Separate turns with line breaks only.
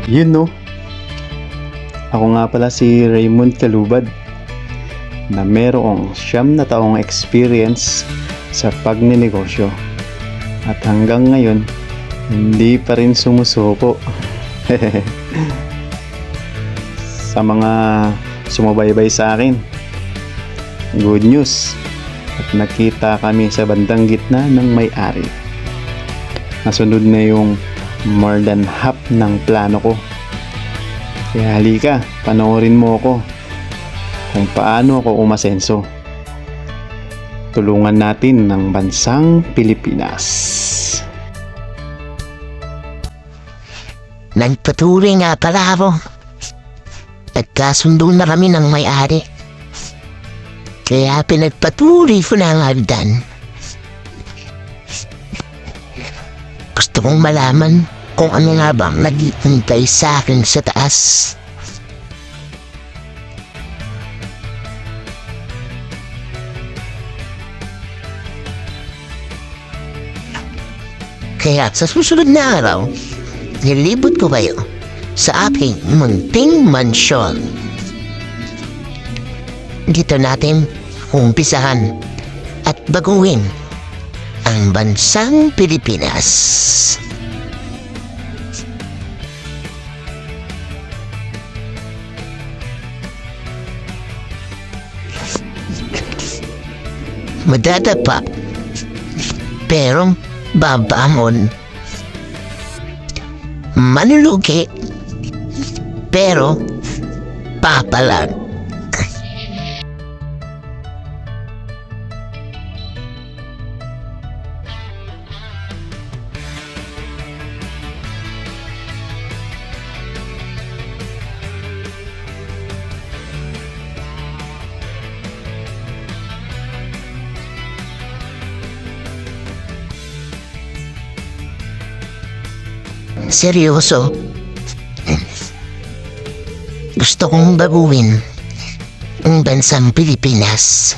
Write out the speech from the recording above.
Yun no, ako nga pala si Raymond Kalubad na merong 9 na taong experience sa pagninegosyo at hanggang ngayon hindi pa rin sumusuko. Sa mga sumubaybay sa akin, good news at nakita kami sa bandang gitna ng may-ari. Nasunod na yung more than half ng plano ko. Kaya halika, panoorin mo ako kung paano ako umasenso. Tulungan natin ng bansang Pilipinas.
Nagpatuloy nga pala ako. Nagkasundo na kami ng may-ari. Kaya pinagpatuloy ko na ang hagdan. Gusto kong malaman kung ano nga bang naghihintay sa akin sa taas. Kaya sa susunod na araw, nilibot ko kayo sa aking munting mansyon. Dito natin umpisahan at baguhin ang bansang Pilipinas. Madadapa, pero babangon. Manulugi, pero papalag. Seryoso? Gusto kong baguhin ang bansang Pilipinas.